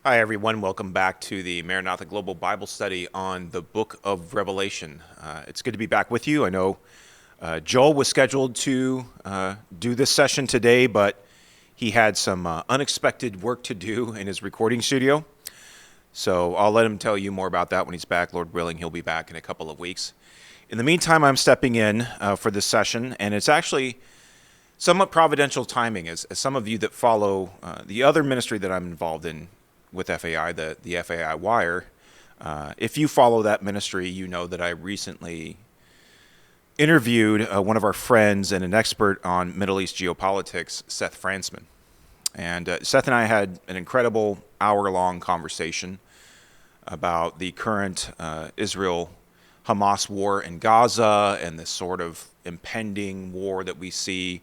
Hi, everyone. Welcome back to the Maranatha Global Bible Study on the Book of Revelation. It's good to be back with you. I know Joel was scheduled to do this session today, but he had some unexpected work to do in his recording studio. So I'll let him tell you more about that when he's back. Lord willing, he'll be back in a couple of weeks. In the meantime, I'm stepping in for this session, and it's actually somewhat providential timing, as some of you that follow the other ministry that I'm involved in with FAI, the FAI Wire. If you follow that ministry, you know that I recently interviewed one of our friends and an expert on Middle East geopolitics, Seth Fransman. And Seth and I had an incredible hour-long conversation about the current Israel-Hamas war in Gaza and this sort of impending war that we see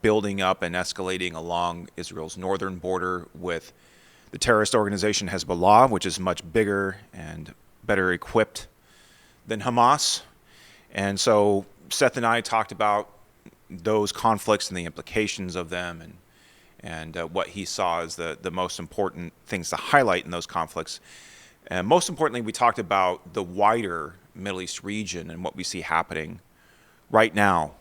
building up and escalating along Israel's northern border with the terrorist organization Hezbollah, which is much bigger and better equipped than Hamas. And so Seth and I talked about those conflicts and the implications of them and what he saw as the most important things to highlight in those conflicts. And most importantly, we talked about the wider Middle East region and what we see happening right now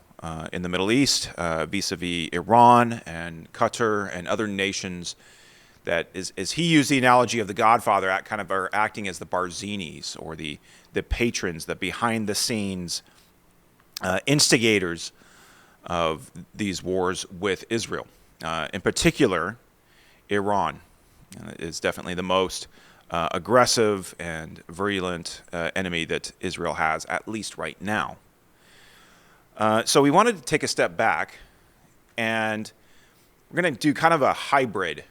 in the Middle East vis-a-vis Iran and Qatar and other nations that is he used the analogy of the Godfather kind of are acting as the Barzinis or the patrons, the behind the scenes instigators of these wars with Israel. In particular, Iran is definitely the most aggressive and virulent enemy that Israel has, at least right now. So we wanted to take a step back, and we're going to do kind of a hybrid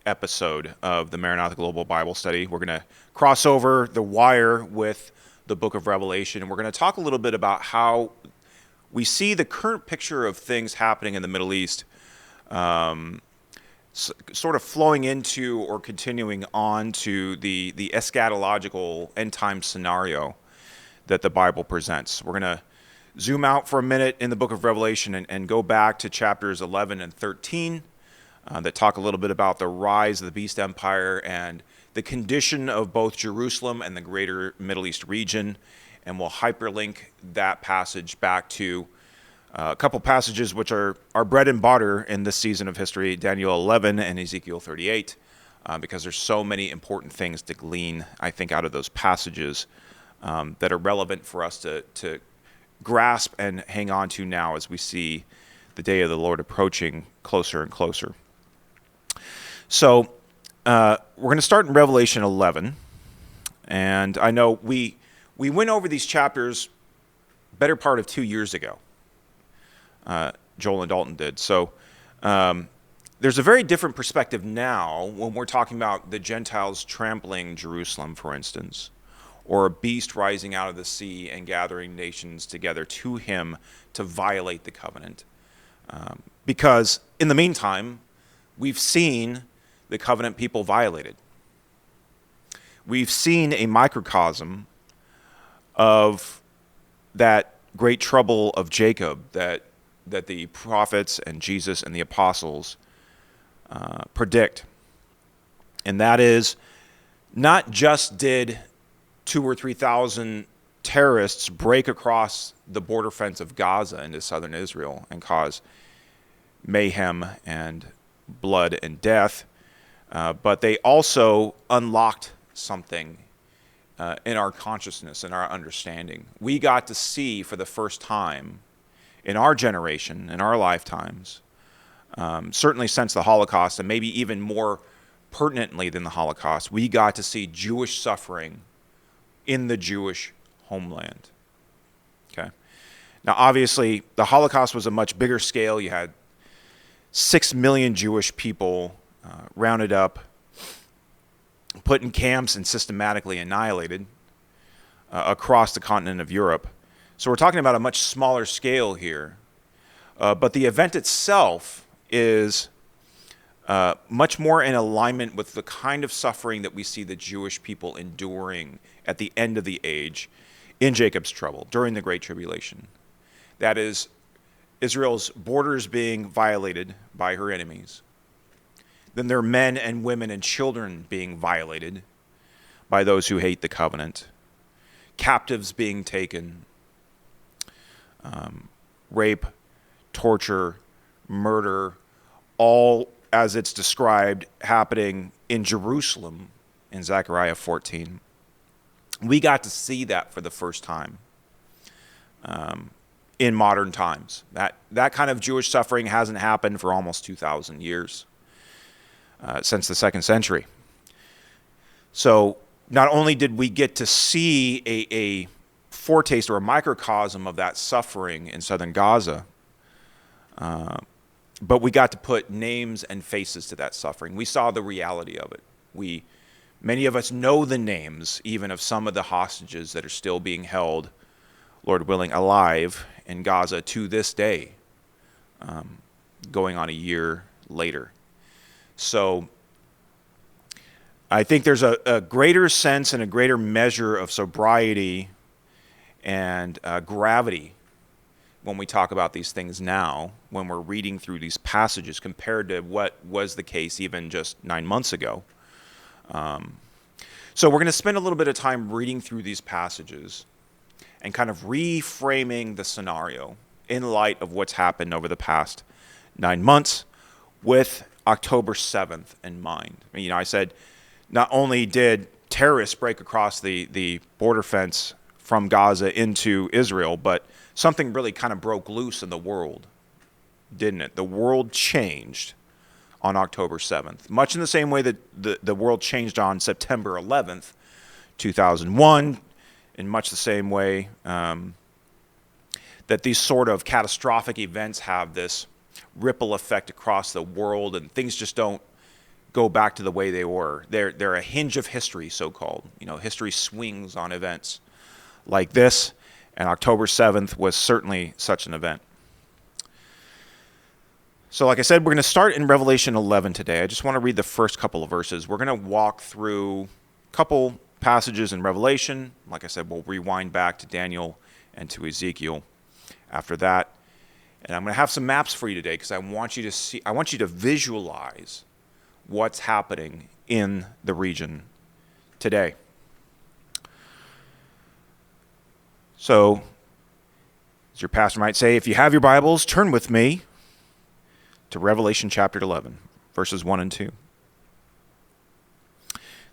episode of the Maranatha Global Bible Study. We're going to cross over the wire with the book of Revelation, and we're going to talk a little bit about how we see the current picture of things happening in the Middle East sort of flowing into or continuing on to the eschatological end-time scenario that the Bible presents. We're going to zoom out for a minute in the book of Revelation and go back to chapters 11 and 13 that talk a little bit about the rise of the beast empire and the condition of both Jerusalem and the greater Middle East region. And we'll hyperlink that passage back to a couple passages which are our bread and butter in this season of history, Daniel 11 and Ezekiel 38, because there's so many important things to glean, I think, out of those passages that are relevant for us to grasp and hang on to now as we see the day of the Lord approaching closer and closer. So we're going to start in Revelation 11, and I know we went over these chapters better part of 2 years ago. Joel and Dalton did. So there's a very different perspective now when we're talking about the Gentiles trampling Jerusalem, for instance, or a beast rising out of the sea and gathering nations together to him to violate the covenant. Because in the meantime, we've seen the covenant people violated. We've seen a microcosm of that great trouble of Jacob that the prophets and Jesus and the apostles predict. And that is, not just did 2,000 or 3,000 terrorists break across the border fence of Gaza into southern Israel and cause mayhem and blood and death, but they also unlocked something in our consciousness and our understanding. We got to see for the first time in our generation, in our lifetimes, certainly since the Holocaust, and maybe even more pertinently than the Holocaust, we got to see Jewish suffering in the Jewish homeland. Okay. Now, obviously, the Holocaust was a much bigger scale. You had 6 million Jewish people rounded up, put in camps, and systematically annihilated across the continent of Europe. So we're talking about a much smaller scale here. But the event itself is much more in alignment with the kind of suffering that we see the Jewish people enduring at the end of the age in Jacob's trouble, during the Great Tribulation. That is, Israel's borders being violated by her enemies, Then there are men and women and children being violated by those who hate the covenant. Captives being taken. Rape, torture, murder, all as it's described happening in Jerusalem in Zechariah 14. We got to see that for the first time in modern times. That kind of Jewish suffering hasn't happened for almost 2,000 years, since the 2nd century. So not only did we get to see a foretaste or a microcosm of that suffering in southern Gaza, but we got to put names and faces to that suffering. We saw the reality of it. Many of us know the names even of some of the hostages that are still being held, Lord willing, alive in Gaza to this day, going on a year later. So I think there's a greater sense and a greater measure of sobriety and gravity when we talk about these things now, when we're reading through these passages compared to what was the case even just 9 months ago. So we're going to spend a little bit of time reading through these passages and kind of reframing the scenario in light of what's happened over the past 9 months with October 7th in mind. I said not only did terrorists break across the border fence from Gaza into Israel, but something really kind of broke loose in the world, didn't it? The world changed on October 7th, much in the same way that the world changed on September 11th, 2001, in much the same way that these sort of catastrophic events have this ripple effect across the world, and things just don't go back to the way they were. They're a hinge of history, so-called. History swings on events like this, and October 7th was certainly such an event. So like I said, we're going to start in Revelation 11 today. I just want to read the first couple of verses. We're going to walk through a couple passages in Revelation. Like I said, we'll rewind back to Daniel and to Ezekiel after that. And I'm going to have some maps for you today because I want you to visualize what's happening in the region today. So, as your pastor might say, if you have your Bibles, turn with me to Revelation chapter 11, verses 1 and 2.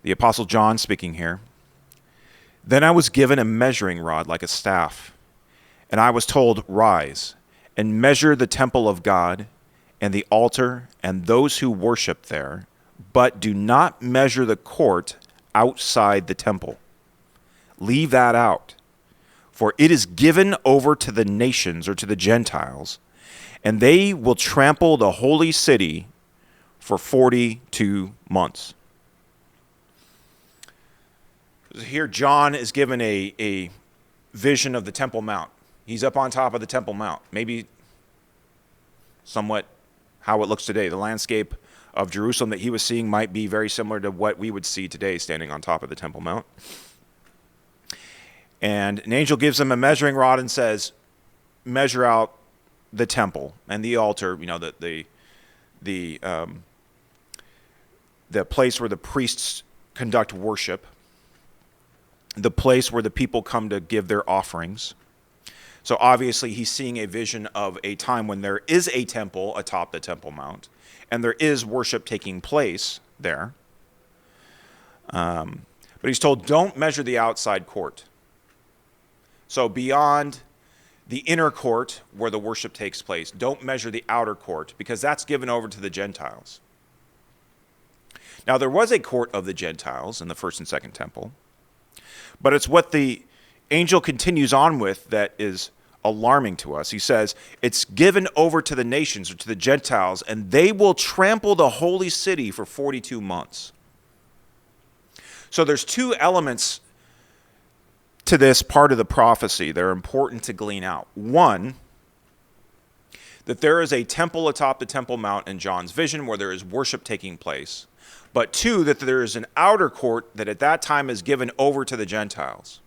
The Apostle John speaking here. Then I was given a measuring rod like a staff, and I was told, rise and measure the temple of God and the altar and those who worship there, but do not measure the court outside the temple. Leave that out, for it is given over to the nations or to the Gentiles, and they will trample the holy city for 42 months. Here John is given a vision of the Temple Mount. He's up on top of the Temple Mount, maybe somewhat how it looks today. The landscape of Jerusalem that he was seeing might be very similar to what we would see today standing on top of the Temple Mount. And an angel gives him a measuring rod and says, measure out the temple and the altar, the place where the priests conduct worship, the place where the people come to give their offerings. So obviously he's seeing a vision of a time when there is a temple atop the Temple Mount, and there is worship taking place there. But he's told, don't measure the outside court. So beyond the inner court where the worship takes place, don't measure the outer court, because that's given over to the Gentiles. Now, there was a court of the Gentiles in the first and second temple, but it's what the angel continues on with that is alarming to us. He says, it's given over to the nations or to the Gentiles, and they will trample the holy city for 42 months. So there's two elements to this part of the prophecy that are important to glean out. One, that there is a temple atop the Temple Mount in John's vision where there is worship taking place. But two, that there is an outer court that at that time is given over to the Gentiles.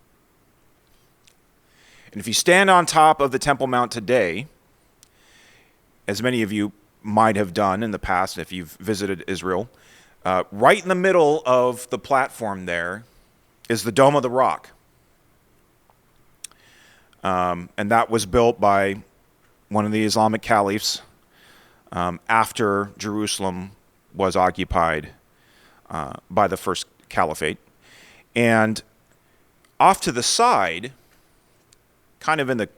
And if you stand on top of the Temple Mount today, as many of you might have done in the past if you've visited Israel. Right in the middle of the platform there is the Dome of the Rock. And that was built by one of the Islamic caliphs after Jerusalem was occupied by the first caliphate. And off to the side, kind of in the,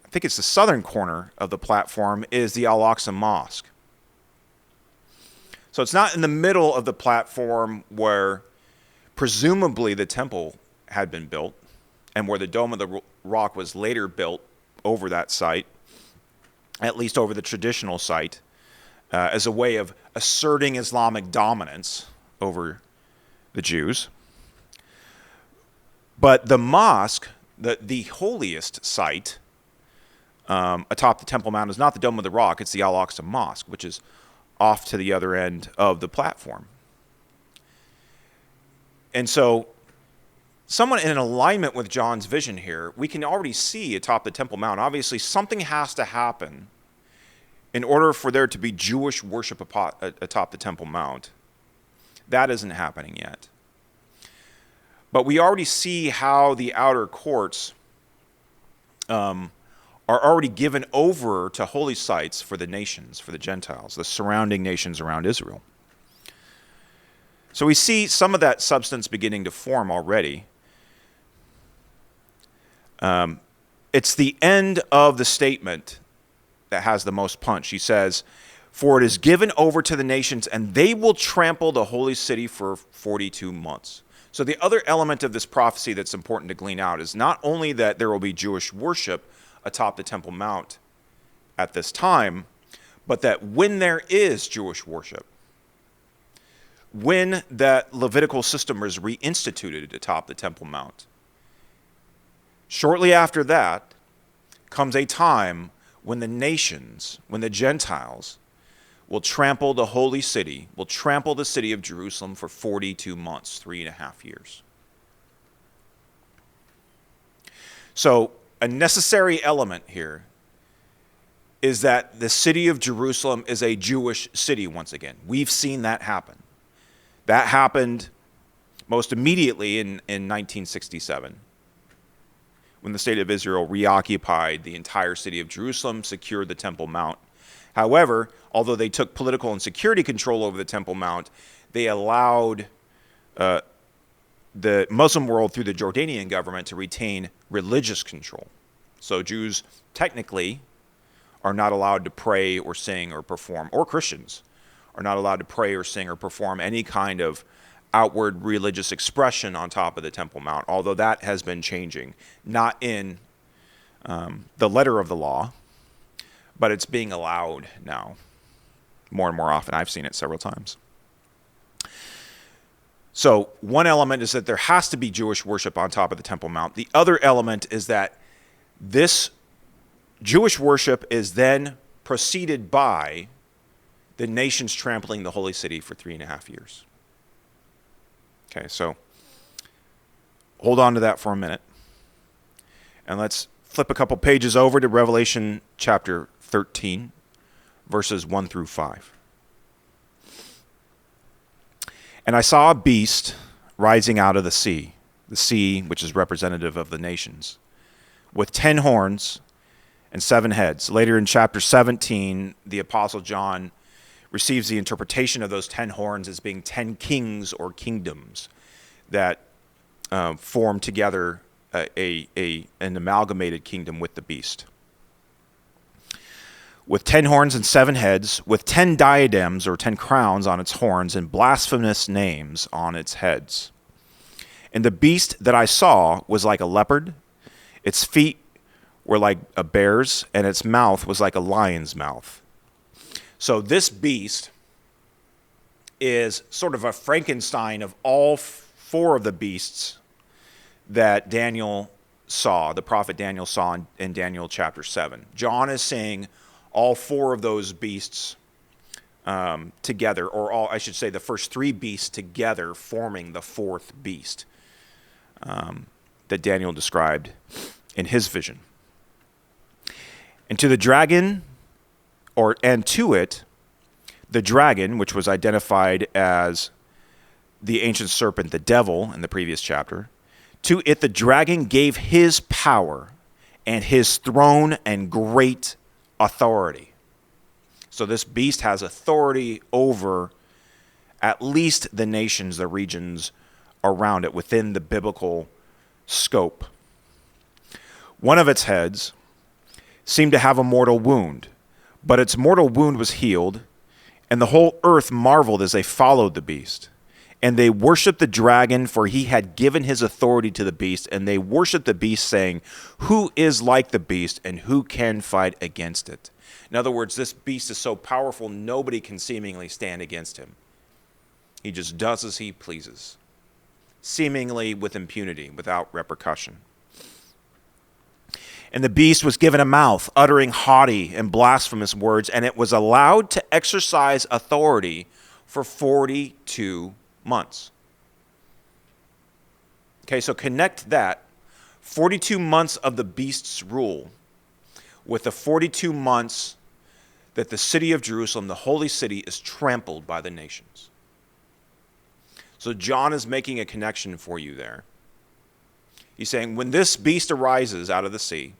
I think it's the southern corner of the platform, is the Al-Aqsa Mosque. So it's not in the middle of the platform where presumably the temple had been built and where the Dome of the Rock was later built over that site, at least over the traditional site, as a way of asserting Islamic dominance over the Jews. But the mosque, the holiest site atop the Temple Mount, is not the Dome of the Rock, it's the Al-Aqsa Mosque, which is off to the other end of the platform. And so, someone in alignment with John's vision here, we can already see atop the Temple Mount, obviously something has to happen in order for there to be Jewish worship atop the Temple Mount. That isn't happening yet. But we already see how the outer courts are already given over to holy sites for the nations, for the Gentiles, the surrounding nations around Israel. So we see some of that substance beginning to form already. It's the end of the statement that has the most punch. He says, "For it is given over to the nations, and they will trample the holy city for 42 months." So the other element of this prophecy that's important to glean out is not only that there will be Jewish worship atop the Temple Mount at this time, but that when there is Jewish worship, when that Levitical system is reinstituted atop the Temple Mount, shortly after that comes a time when the nations, when the Gentiles, will trample the holy city, will trample the city of Jerusalem for 42 months, 3.5 years. So, a necessary element here is that the city of Jerusalem is a Jewish city once again. We've seen that happen. That happened most immediately in 1967, when the state of Israel reoccupied the entire city of Jerusalem, secured the Temple Mount. However, although they took political and security control over the Temple Mount, they allowed the Muslim world through the Jordanian government to retain religious control. So Jews technically are not allowed to pray or sing or perform, or Christians are not allowed to pray or sing or perform any kind of outward religious expression on top of the Temple Mount, although that has been changing. Not in the letter of the law, but it's being allowed now more and more often. I've seen it several times. So one element is that there has to be Jewish worship on top of the Temple Mount. The other element is that this Jewish worship is then preceded by the nations trampling the holy city for 3.5 years. Okay, so hold on to that for a minute. And let's flip a couple pages over to Revelation chapter 13, verses 1 through 5. "And I saw a beast rising out of the sea which is representative of the nations, with 10 horns and 7 heads. Later in chapter 17, the Apostle John receives the interpretation of those 10 horns as being 10 kings or kingdoms that form together an amalgamated kingdom with the beast. With 10 horns and 7 heads, with 10 diadems or 10 crowns on its horns and blasphemous names on its heads. And the beast that I saw was like a leopard, its feet were like a bear's, and its mouth was like a lion's mouth." So this beast is sort of a Frankenstein of all 4 of the beasts that Daniel saw, the prophet Daniel saw in Daniel chapter 7. John is saying all 4 of those beasts together, or all, I should say, the first 3 beasts together forming the 4th beast that Daniel described in his vision. "And to the dragon, and to it The dragon, which was identified as the ancient serpent, the devil, in the previous chapter, to it the dragon gave his power and his throne and great authority. So this beast has authority over at least the nations, the regions around it, within the biblical scope. One of its heads seemed to have a mortal wound, but its mortal wound was healed, and the whole earth marveled as they followed the beast. And they worshiped the dragon, for he had given his authority to the beast, and they worshiped the beast, saying, "Who is like the beast, and who can fight against it?" In other words, this beast is so powerful, nobody can seemingly stand against him. He just does as he pleases, seemingly with impunity, without repercussion. And the beast was given a mouth, uttering haughty and blasphemous words, and it was allowed to exercise authority for 42 months. Okay, so connect that 42 months of the beast's rule with the 42 months that the city of Jerusalem, the holy city, is trampled by the nations. So John is making a connection for you there. He's saying, when this beast arises out of the sea,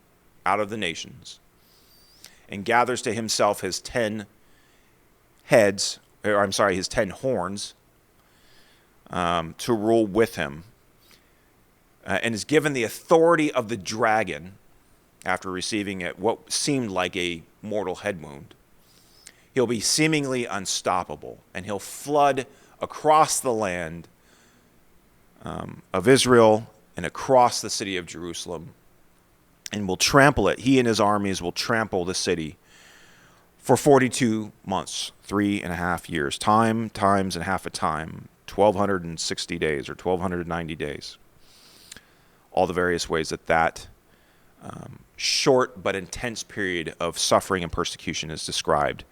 out of the nations, and gathers to himself his 10 heads, his 10 horns, to rule with him, and is given the authority of the dragon after receiving what seemed like a mortal head wound, he'll be seemingly unstoppable, and he'll flood across the land of Israel and across the city of Jerusalem, and will trample it. He and his armies will trample the city for 42 months, 3.5 years, times and half a time, 1,260 days or 1,290 days. All the various ways that short but intense period of suffering and persecution is described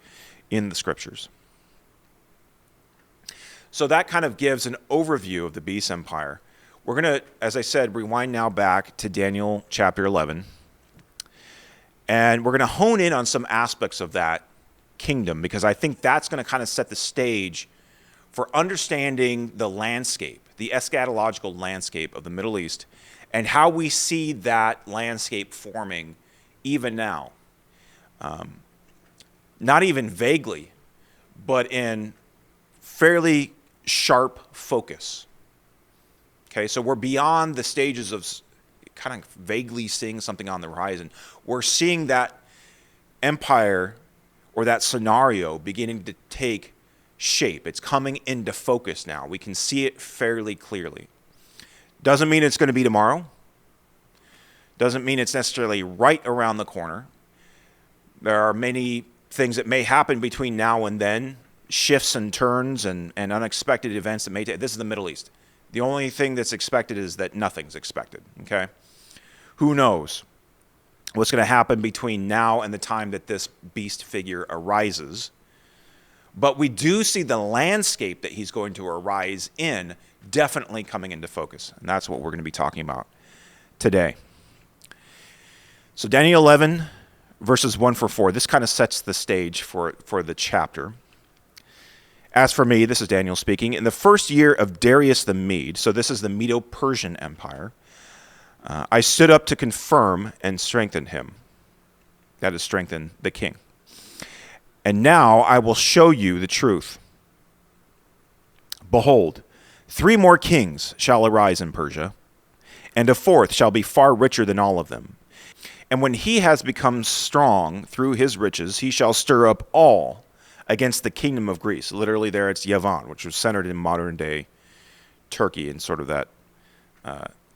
in the scriptures. So that kind of gives an overview of the beast empire. We're going to, as I said, rewind now back to Daniel chapter 11. And we're going to hone in on some aspects of that kingdom, because I think that's going to kind of set the stage for understanding the landscape, the eschatological landscape of the Middle East, and how we see that landscape forming even now. Not even vaguely, but in fairly sharp focus. Okay, so we're beyond the stages of kind of vaguely seeing something on the horizon. We're seeing that empire or that scenario beginning to take shape. It's coming into focus now. We can see it fairly clearly. Doesn't mean it's going to be tomorrow. Doesn't mean it's necessarily right around the corner. There are many things that may happen between now and then, shifts and turns and unexpected events that may take. This is the Middle East. The only thing that's expected is that nothing's expected, okay? Who knows what's going to happen between now and the time that this beast figure arises. But we do see the landscape that he's going to arise in definitely coming into focus. And that's what we're going to be talking about today. So Daniel 11, verses 1-4. This kind of sets the stage for the chapter. As for me, this is Daniel speaking, in the first year of Darius the Mede, so this is the Medo-Persian Empire, I stood up to confirm and strengthen him. That is, strengthen the king. And now I will show you the truth. Behold, 3 more kings shall arise in Persia, and a 4th shall be far richer than all of them. And when he has become strong through his riches, he shall stir up all against the kingdom of Greece. Literally there it's Yavan, which was centered in modern-day Turkey and sort of that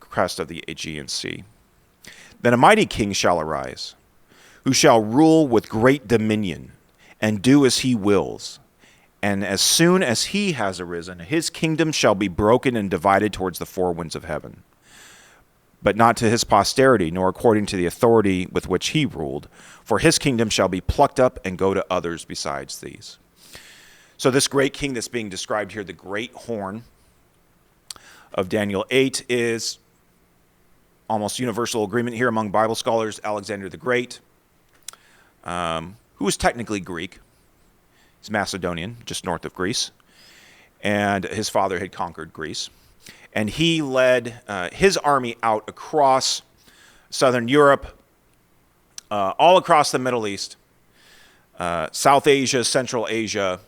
crest of the Aegean Sea. Then a mighty king shall arise, who shall rule with great dominion and do as he wills. And as soon as he has arisen, his kingdom shall be broken and divided towards the 4 winds of heaven. But not to his posterity, nor according to the authority with which he ruled. For his kingdom shall be plucked up and go to others besides these. So this great king that's being described here, the great horn of Daniel 8, is almost universal agreement here among Bible scholars. Alexander the Great, who was technically Greek, He's Macedonian, just north of Greece. And his father had conquered Greece. And he led his army out across southern Europe, all across the Middle East, South Asia, Central Asia,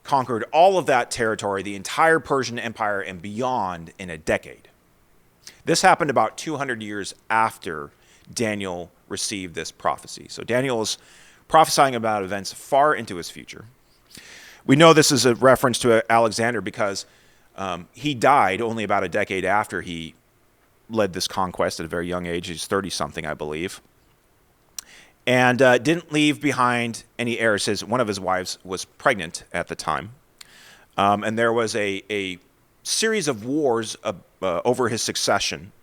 conquered all of that territory, the entire Persian Empire and beyond, in a decade. This happened about 200 years after Daniel received this prophecy. So Daniel is prophesying about events far into his future. We know this is a reference to Alexander because he died only about a decade after he led this conquest at a very young age. He's 30-something, I believe. And didn't leave behind any heirs. One of his wives was pregnant at the time. And there was a series of wars over his succession.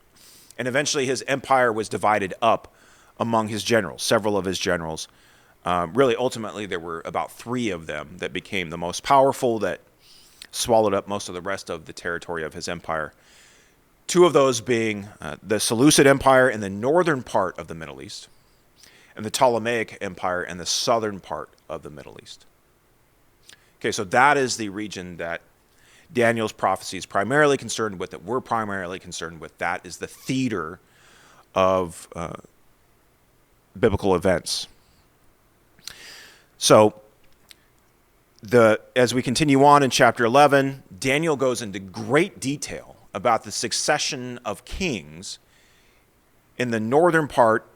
And eventually his empire was divided up among his generals, several of his generals. Really, ultimately, there were about 3 of them that became the most powerful, that swallowed up most of the rest of the territory of his empire. 2 of those being the Seleucid Empire in the northern part of the Middle East, and the Ptolemaic Empire in the southern part of the Middle East. Okay, so that is the region that Daniel's prophecy is primarily concerned with, that we're primarily concerned with. That is the theater of biblical events. So, as we continue on in chapter 11, Daniel goes into great detail about the succession of kings in the northern part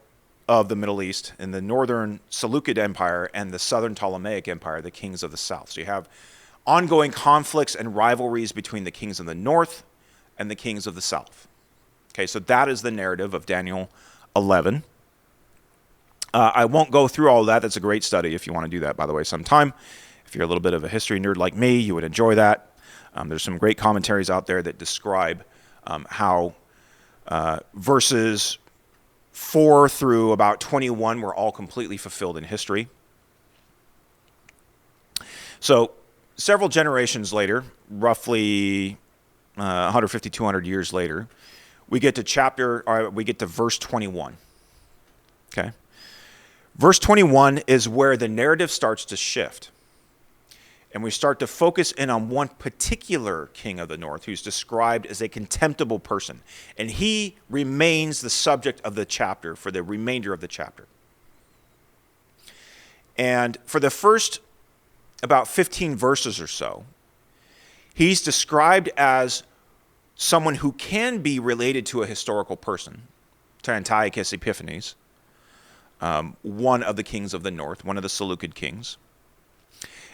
of the Middle East, in the northern Seleucid Empire and the southern Ptolemaic Empire, the kings of the south. So you have ongoing conflicts and rivalries between the kings of the north and the kings of the south. Okay, so that is the narrative of Daniel 11. I won't go through all of that. That's a great study if you want to do that, by the way, sometime. If you're a little bit of a history nerd like me, you would enjoy that. There's some great commentaries out there that describe how verses 4 through about 21 were all completely fulfilled in history. So several generations later, roughly 150, 200 years later, we get to verse 21. Okay. Verse 21 is where the narrative starts to shift. And we start to focus in on one particular king of the north who's described as a contemptible person. And he remains the subject of the chapter for the remainder of the chapter. And for the first about 15 verses or so, he's described as someone who can be related to a historical person, to Antiochus Epiphanes, one of the kings of the north, one of the Seleucid kings.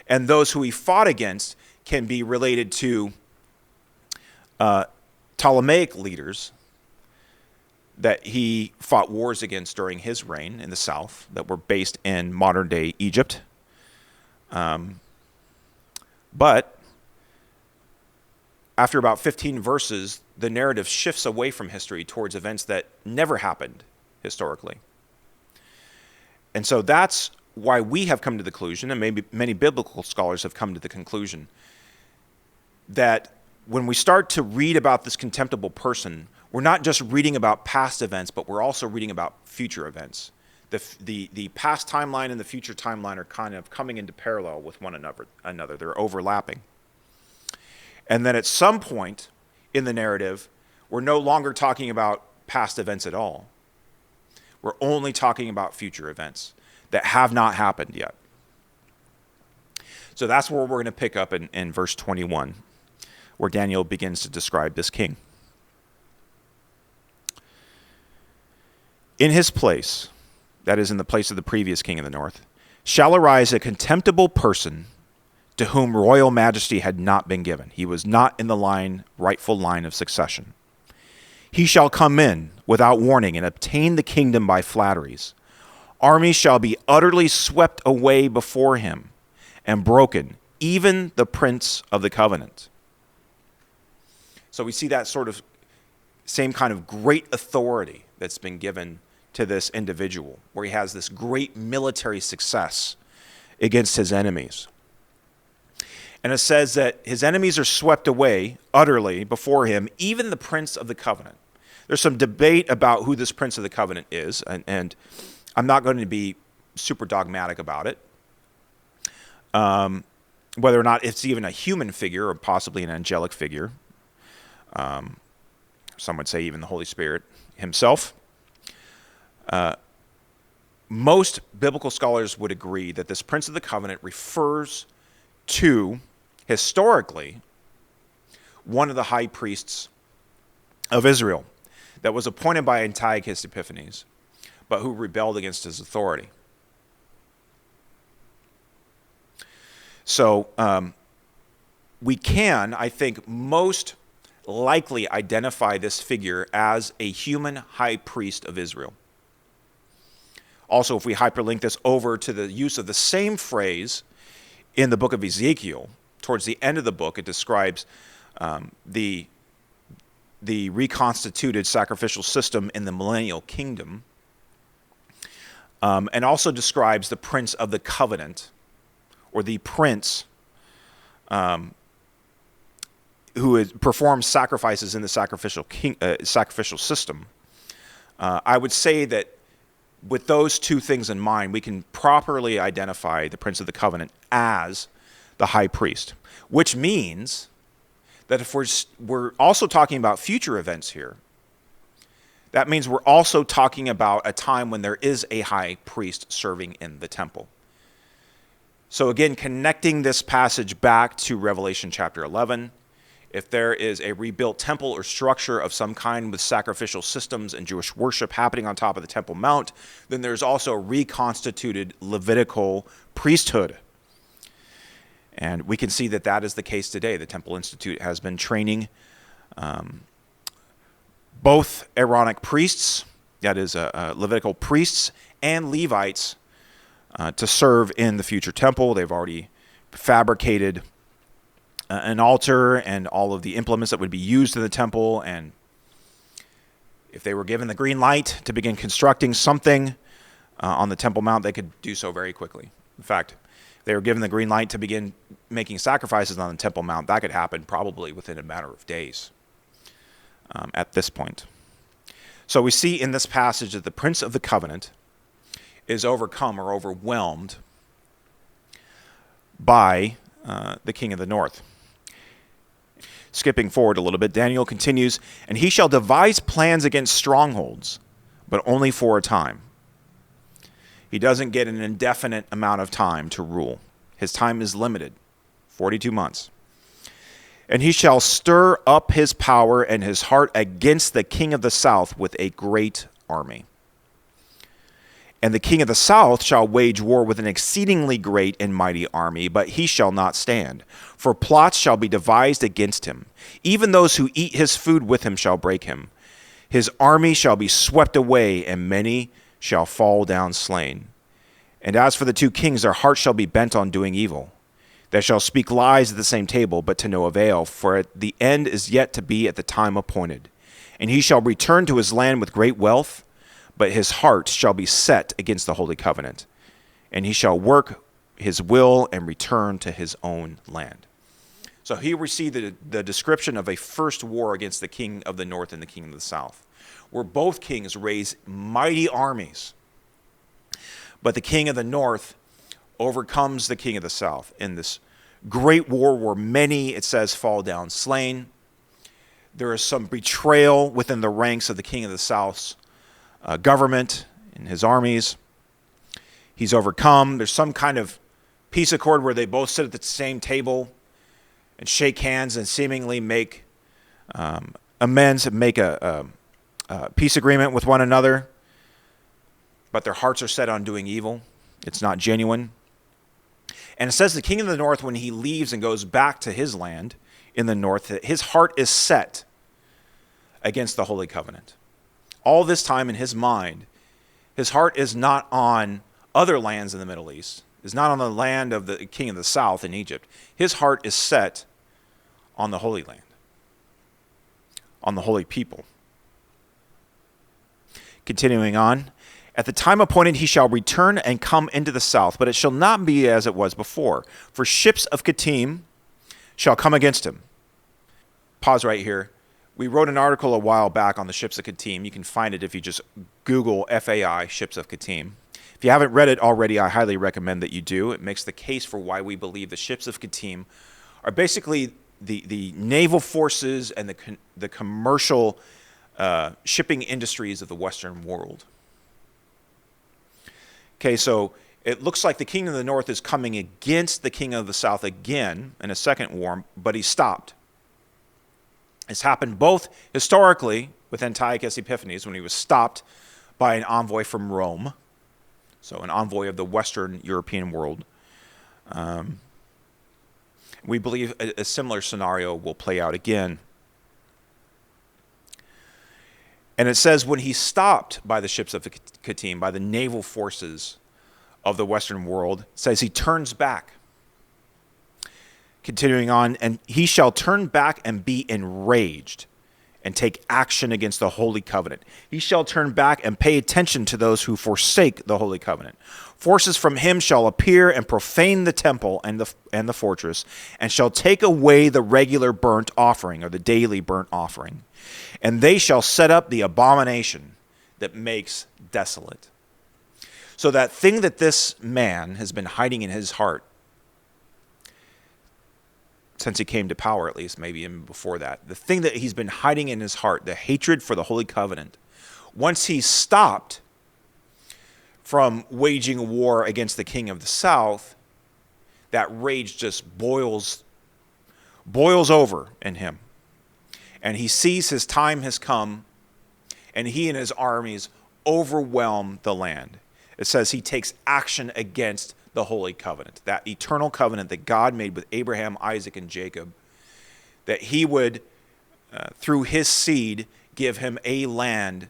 And those who he fought against can be related to Ptolemaic leaders that he fought wars against during his reign in the south that were based in modern-day Egypt. But after about 15 verses, the narrative shifts away from history towards events that never happened historically. And so that's why we have come to the conclusion, and maybe many biblical scholars have come to the conclusion, that when we start to read about this contemptible person, we're not just reading about past events, but we're also reading about future events. The past timeline and the future timeline are kind of coming into parallel with one another. They're overlapping. And then at some point in the narrative, we're no longer talking about past events at all. We're only talking about future events that have not happened yet. So that's where we're going to pick up in verse 21, where Daniel begins to describe this king. In his place, that is in the place of the previous king in the north, shall arise a contemptible person to whom royal majesty had not been given. He was not in the rightful line of succession. He shall come in without warning and obtain the kingdom by flatteries. Armies shall be utterly swept away before him and broken, even the prince of the covenant. So we see that sort of same kind of great authority that's been given to this individual, where he has this great military success against his enemies. And it says that his enemies are swept away utterly before him, even the prince of the covenant. There's some debate about who this prince of the covenant is, and I'm not going to be super dogmatic about it. whether or not it's even a human figure or possibly an angelic figure. Some would say even the Holy Spirit himself. Most biblical scholars would agree that this Prince of the Covenant refers to, historically, one of the high priests of Israel that was appointed by Antiochus Epiphanes, but who rebelled against his authority. So we can, I think, most likely identify this figure as a human high priest of Israel. Also, if we hyperlink this over to the use of the same phrase in the book of Ezekiel, towards the end of the book, it describes the reconstituted sacrificial system in the millennial kingdom, and also describes the Prince of the Covenant, or the prince who performs sacrifices in the sacrificial system. I would say that with those two things in mind, we can properly identify the Prince of the Covenant as the high priest, which means that if we're also talking about future events here, that means we're also talking about a time when there is a high priest serving in the temple. So again, connecting this passage back to Revelation chapter 11, if there is a rebuilt temple or structure of some kind with sacrificial systems and Jewish worship happening on top of the Temple Mount, then there's also a reconstituted Levitical priesthood. And we can see that that is the case today. The Temple Institute has been training both Aaronic priests, that is Levitical priests, and Levites to serve in the future temple. They've already fabricated an altar and all of the implements that would be used in the temple, and if they were given the green light to begin constructing something on the Temple Mount, they could do so very quickly. In fact, if they were given the green light to begin making sacrifices on the Temple Mount, that could happen probably within a matter of days at this point. So we see in this passage that the Prince of the Covenant is overcome or overwhelmed by the King of the North. Skipping forward a little bit, Daniel continues, "And he shall devise plans against strongholds, but only for a time." He doesn't get an indefinite amount of time to rule. His time is limited, 42 months. "And he shall stir up his power and his heart against the king of the south with a great army. And the king of the south shall wage war with an exceedingly great and mighty army, but he shall not stand. For plots shall be devised against him. Even those who eat his food with him shall break him. His army shall be swept away, and many shall fall down slain. And as for the two kings, their hearts shall be bent on doing evil. They shall speak lies at the same table, but to no avail, for the end is yet to be at the time appointed. And he shall return to his land with great wealth, but his heart shall be set against the holy covenant, and he shall work his will and return to his own land." So here we see the description of a first war against the king of the north and the king of the south, where both kings raise mighty armies, but the king of the north overcomes the king of the south in this great war where many, it says, fall down slain. There is some betrayal within the ranks of the king of the south's government and his armies. He's overcome. There's some kind of peace accord where they both sit at the same table and shake hands and seemingly make amends and make a peace agreement with one another, but their hearts are set on doing evil. It's not genuine. And it says the king of the north, when he leaves and goes back to his land in the north, that his heart is set against the holy covenant. All this time in his mind, his heart is not on other lands in the Middle East, is not on the land of the king of the south in Egypt. His heart is set on the Holy Land, on the holy people. Continuing on, "At the time appointed he shall return and come into the south, but it shall not be as it was before. For ships of Kittim shall come against him." Pause right here. We wrote an article a while back on the ships of Kittim. You can find it if you just Google FAI, ships of Kittim. If you haven't read it already, I highly recommend that you do. It makes the case for why we believe the ships of Kittim are basically the naval forces and the commercial shipping industries of the Western world. Okay, so it looks like the king of the north is coming against the king of the south again in a second war, but he stopped. It's happened both historically with Antiochus Epiphanes when he was stopped by an envoy from Rome, so an envoy of the Western European world. We believe a similar scenario will play out again. And it says when he's stopped by the ships of Kittim, by the naval forces of the Western world, it says he turns back. Continuing on, and he shall turn back and be enraged and take action against the holy covenant. He shall turn back and pay attention to those who forsake the holy covenant. Forces from him shall appear and profane the temple and the fortress, and shall take away the regular burnt offering, or the daily burnt offering. And they shall set up the abomination that makes desolate. So that thing that this man has been hiding in his heart, since he came to power, at least, maybe even before that, the thing that he's been hiding in his heart, the hatred for the Holy Covenant, once he's stopped from waging a war against the king of the south, that rage just boils over in him. And he sees his time has come, and he and his armies overwhelm the land. It says he takes action against the Holy Covenant, that eternal covenant that God made with Abraham, Isaac, and Jacob, that he would, through his seed, give him a land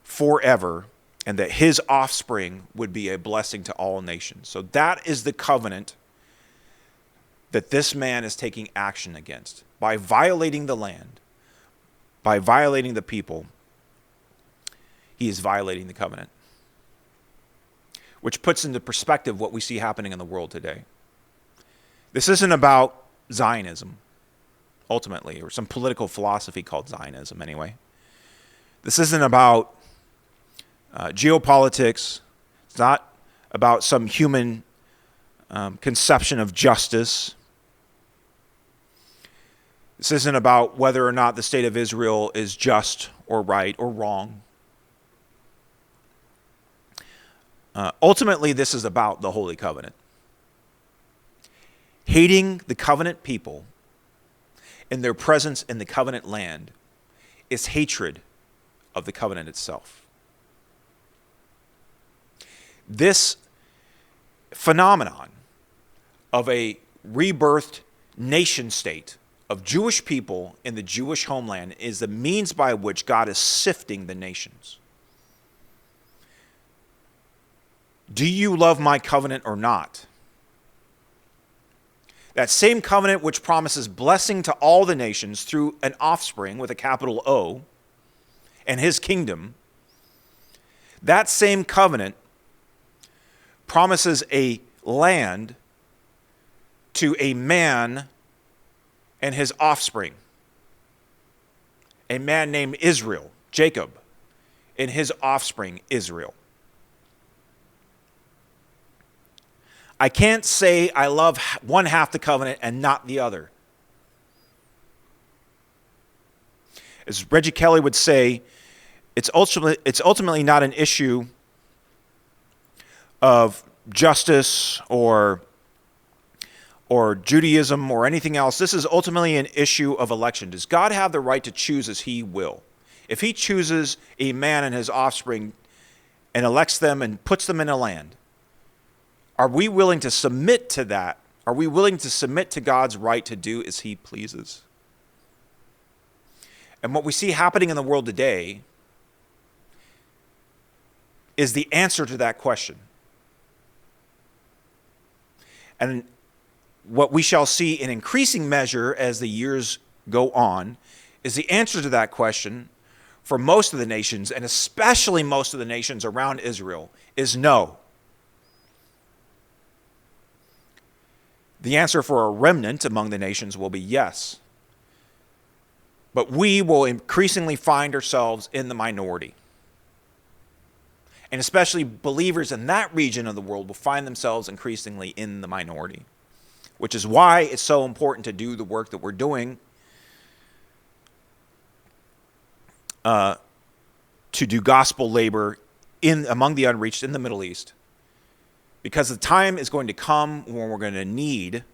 forever, and that his offspring would be a blessing to all nations. So that is the covenant that this man is taking action against. By violating the land, by violating the people, he is violating the covenant. Which puts into perspective what we see happening in the world today. This isn't about Zionism, ultimately, or some political philosophy called Zionism anyway. This isn't about geopolitics. It's not about some human conception of justice. This isn't about whether or not the state of Israel is just or right or wrong. Ultimately, this is about the Holy Covenant. Hating the covenant people and their presence in the covenant land is hatred of the covenant itself. This phenomenon of a rebirthed nation state of Jewish people in the Jewish homeland is the means by which God is sifting the nations. Do you love my covenant or not? That same covenant which promises blessing to all the nations through an offspring with a capital O and his kingdom, that same covenant promises a land to a man and his offspring. A man named Israel, Jacob, and his offspring, Israel. I can't say I love one half the covenant and not the other. As Reggie Kelly would say, it's ultimately not an issue of justice or Judaism or anything else. This is ultimately an issue of election. Does God have the right to choose as he will? If he chooses a man and his offspring and elects them and puts them in a land, are we willing to submit to that? Are we willing to submit to God's right to do as he pleases? And what we see happening in the world today is the answer to that question. And what we shall see in increasing measure as the years go on is the answer to that question for most of the nations, and especially most of the nations around Israel, is no. The answer for a remnant among the nations will be yes. But we will increasingly find ourselves in the minority. And especially believers in that region of the world will find themselves increasingly in the minority, which is why it's so important to do the work that we're doing, to do gospel labor among the unreached in the Middle East, because the time is going to come when we're going to need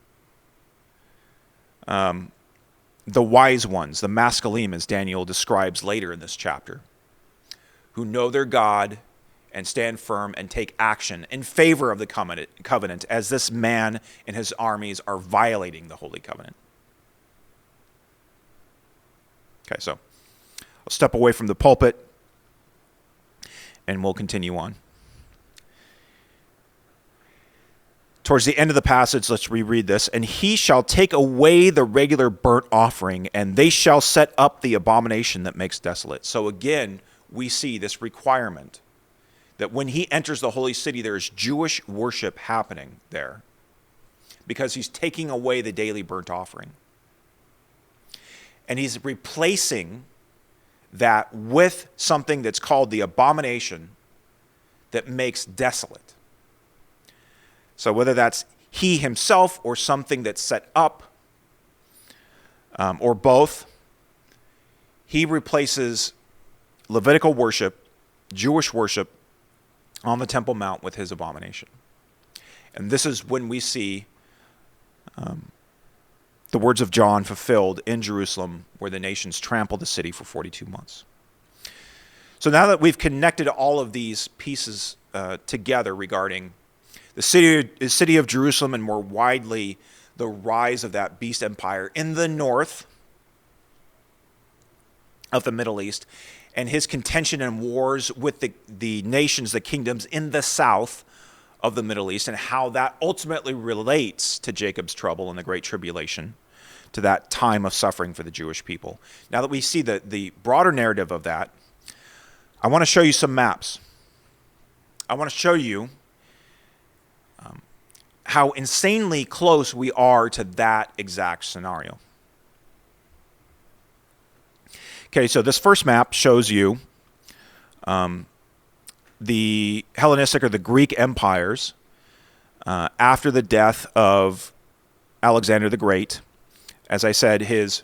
the wise ones, the masculine, as Daniel describes later in this chapter, who know their God and stand firm and take action in favor of the covenant as this man and his armies are violating the Holy Covenant. Okay, so I'll step away from the pulpit and we'll continue on. Towards the end of the passage, let's reread this. And he shall take away the regular burnt offering, and they shall set up the abomination that makes desolate. So again, we see this requirement that when he enters the holy city, there is Jewish worship happening there because he's taking away the daily burnt offering. And he's replacing that with something that's called the abomination that makes desolate. So whether that's he himself or something that's set up, or both, he replaces Levitical worship, Jewish worship, on the Temple Mount with his abomination. And this is when we see the words of John fulfilled in Jerusalem, where the nations trampled the city for 42 months. So now that we've connected all of these pieces together regarding the city of Jerusalem and more widely the rise of that beast empire in the north of the Middle East, and his contention and wars with the nations, the kingdoms in the south of the Middle East, and how that ultimately relates to Jacob's trouble and the Great Tribulation, to that time of suffering for the Jewish people. Now that we see the broader narrative of that, I want to show you some maps. I want to show you how insanely close we are to that exact scenario. Okay, so this first map shows you the Hellenistic or the Greek empires after the death of Alexander the Great. As I said, his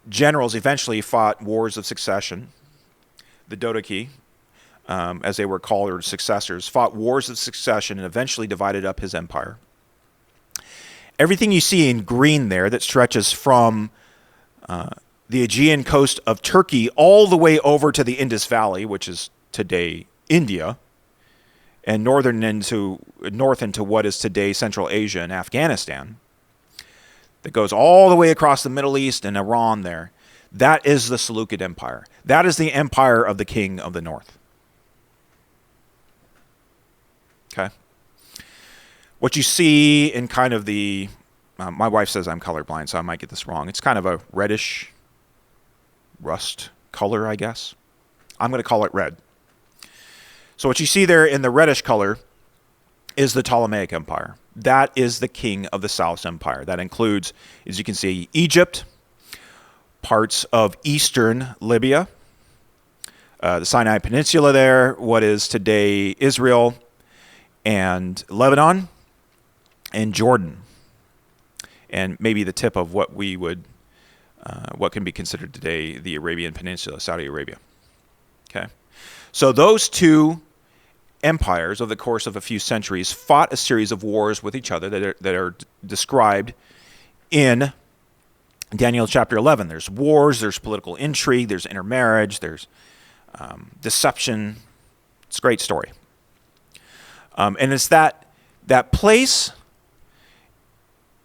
generals eventually fought wars of succession. The Dodoki, as they were called, or successors, fought wars of succession and eventually divided up his empire. Everything you see in green there that stretches from the Aegean coast of Turkey all the way over to the Indus Valley, which is today India, and north into what is today Central Asia and Afghanistan, that goes all the way across the Middle East and Iran there, that is the Seleucid Empire. That is the empire of the king of the north. Okay? What you see in kind of the, my wife says I'm colorblind, so I might get this wrong. It's kind of a reddish rust color, I guess. I'm going to call it red. So what you see there in the reddish color is the Ptolemaic Empire. That is the king of the South's empire. That includes, as you can see, Egypt, parts of eastern Libya, the Sinai Peninsula there, what is today Israel, and Lebanon, and Jordan, and maybe the tip of what we would, what can be considered today the Arabian Peninsula, Saudi Arabia. Okay, so those two empires, over the course of a few centuries, fought a series of wars with each other that are described in Daniel chapter 11. There's wars, there's political intrigue, there's intermarriage, there's deception. It's a great story. And it's that place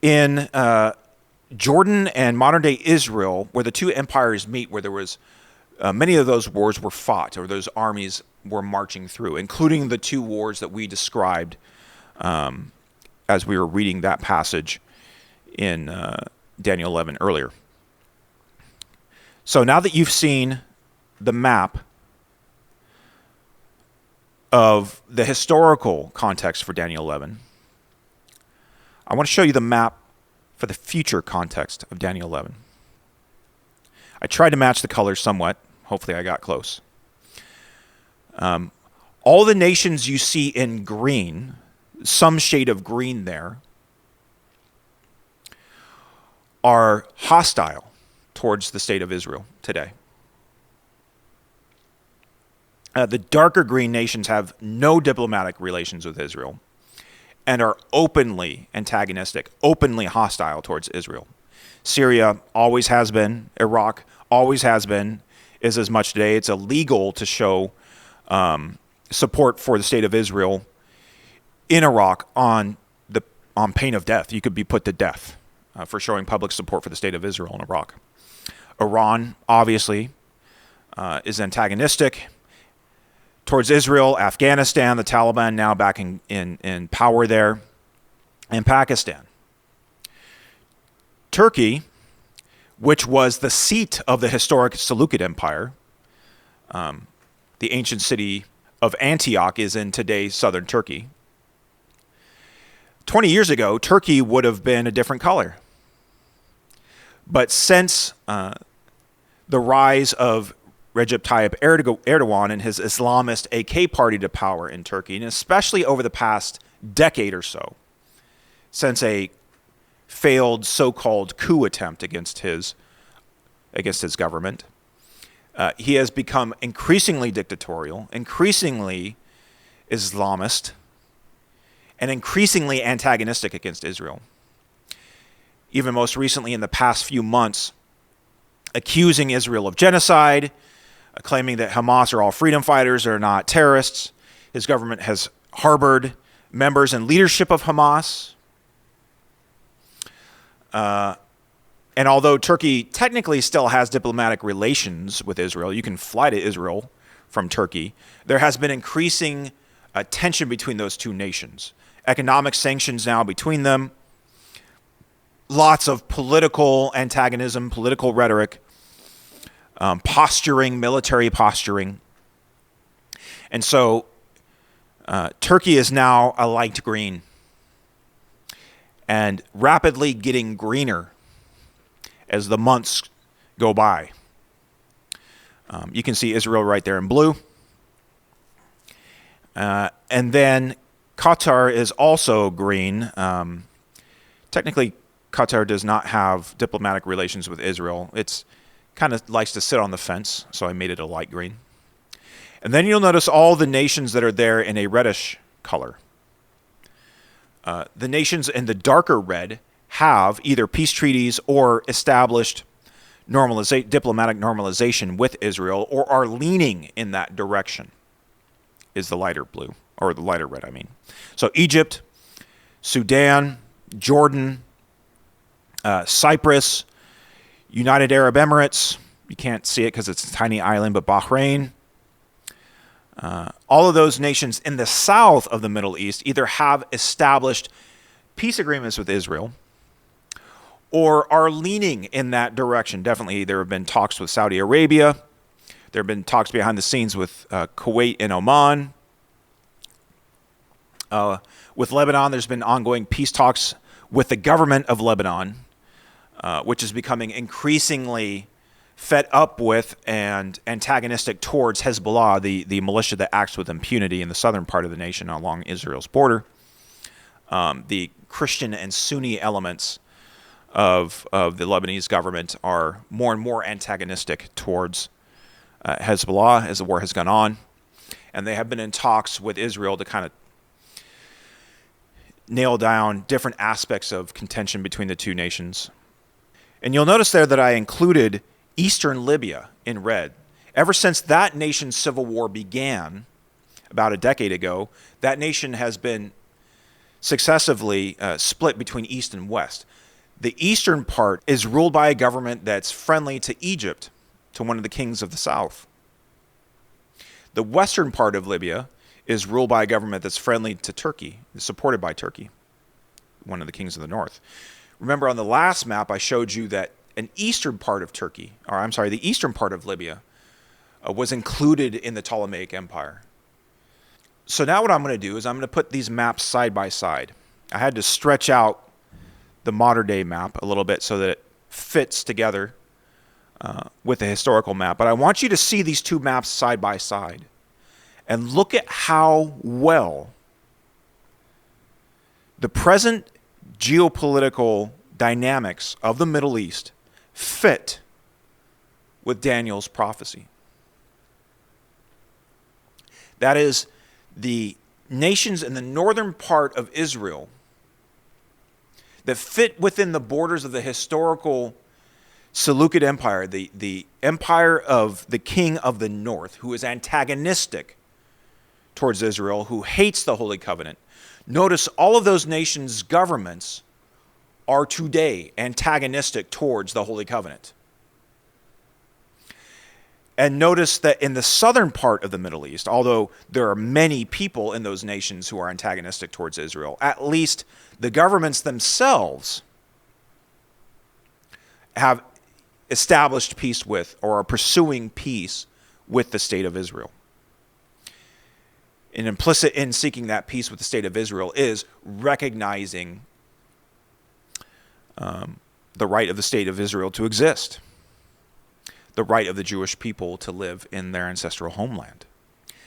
in Jordan and modern-day Israel where the two empires meet, where there was many of those wars were fought, or those armies were marching through, including the two wars that we described as we were reading that passage in Daniel 11 earlier. So now that you've seen the map of the historical context for Daniel 11, I want to show you the map for the future context of Daniel 11. I tried to match the colors somewhat. Hopefully I got close. All the nations you see in green, some shade of green there, are hostile towards the state of Israel today. The darker green nations have no diplomatic relations with Israel and are openly antagonistic, openly hostile towards Israel. Syria always has been. Iraq always has been, is as much today. It's illegal to show support for the state of Israel in Iraq on pain of death. You could be put to death for showing public support for the state of Israel in Iraq. Iran, obviously, is antagonistic towards Israel. Afghanistan, the Taliban now back in power there, and Pakistan. Turkey, which was the seat of the historic Seleucid Empire, the ancient city of Antioch is in today's southern Turkey. 20 years ago, Turkey would have been a different color. But since the rise of Recep Tayyip Erdogan and his Islamist AK party to power in Turkey, and especially over the past decade or so, since a failed so-called coup attempt against his government, he has become increasingly dictatorial, increasingly Islamist, and increasingly antagonistic against Israel. Even most recently in the past few months, accusing Israel of genocide, claiming that Hamas are all freedom fighters, are not terrorists. His government has harbored members and leadership of Hamas. And although Turkey technically still has diplomatic relations with Israel, you can fly to Israel from Turkey, there has been increasing tension between those two nations. Economic sanctions now between them. Lots of political antagonism, political rhetoric, posturing, military posturing. And so Turkey is now a light green and rapidly getting greener as the months go by. You can see Israel right there in blue. And then Qatar is also green. Technically, Qatar does not have diplomatic relations with Israel. It's kind of likes to sit on the fence, so I made it a light green. And then you'll notice all the nations that are there in a reddish color. The nations in the darker red have either peace treaties or established diplomatic normalization with Israel, or are leaning in that direction, is the lighter blue, or the lighter red, I mean. So Egypt, Sudan, Jordan, Cyprus, United Arab Emirates, you can't see it because it's a tiny island, but Bahrain. All of those nations in the south of the Middle East either have established peace agreements with Israel or are leaning in that direction. Definitely there have been talks with Saudi Arabia. There have been talks behind the scenes with Kuwait and Oman. With Lebanon, there's been ongoing peace talks with the government of Lebanon, which is becoming increasingly fed up with and antagonistic towards Hezbollah, the militia that acts with impunity in the southern part of the nation along Israel's border. The Christian and Sunni elements of the Lebanese government are more and more antagonistic towards Hezbollah as the war has gone on. And they have been in talks with Israel to kind of nail down different aspects of contention between the two nations. And you'll notice there that I included Eastern Libya in red. Ever since that nation's civil war began about a decade ago, that nation has been successively split between East and West. The eastern part is ruled by a government that's friendly to Egypt, to one of the kings of the south. The western part of Libya is ruled by a government that's friendly to Turkey, supported by Turkey, one of the kings of the north. Remember on the last map I showed you that the eastern part of Libya was included in the Ptolemaic Empire. So now what I'm going to do is I'm going to put these maps side by side. I had to stretch out the modern day map a little bit so that it fits together with the historical map. But I want you to see these two maps side by side and look at how well the present geopolitical dynamics of the Middle East fit with Daniel's prophecy. That is, the nations in the northern part of Israel that fit within the borders of the historical Seleucid Empire, the empire of the king of the north, who is antagonistic towards Israel, who hates the Holy Covenant. Notice all of those nations' governments are today antagonistic towards the Holy Covenant. And notice that in the southern part of the Middle East, although there are many people in those nations who are antagonistic towards Israel, at least the governments themselves have established peace with, or are pursuing peace with, the state of Israel. And implicit in seeking that peace with the state of Israel is recognizing the right of the state of Israel to exist, the right of the Jewish people to live in their ancestral homeland.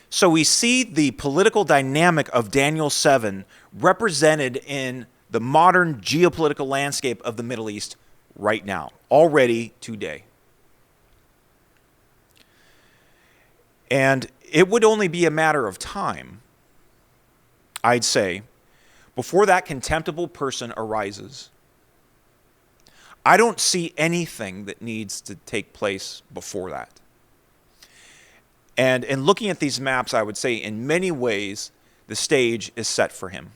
So we see the political dynamic of Daniel 7 represented in the modern geopolitical landscape of the Middle East right now, already today. And it would only be a matter of time, I'd say, before that contemptible person arises. I don't see anything that needs to take place before that. And in looking at these maps, I would say in many ways, the stage is set for him.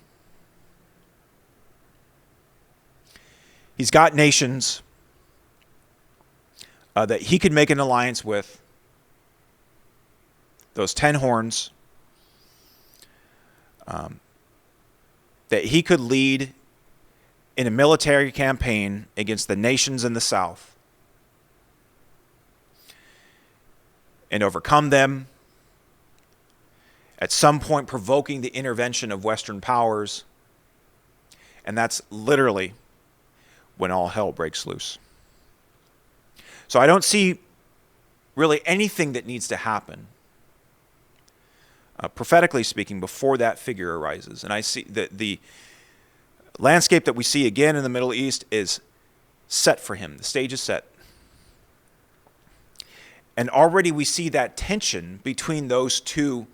He's got nations that he could make an alliance with. Those 10 horns that he could lead in a military campaign against the nations in the south and overcome them, at some point provoking the intervention of Western powers. And that's literally when all hell breaks loose. So I don't see really anything that needs to happen, prophetically speaking, before that figure arises. And I see that the landscape that we see again in the Middle East is set for him. The stage is set. And already we see that tension between those two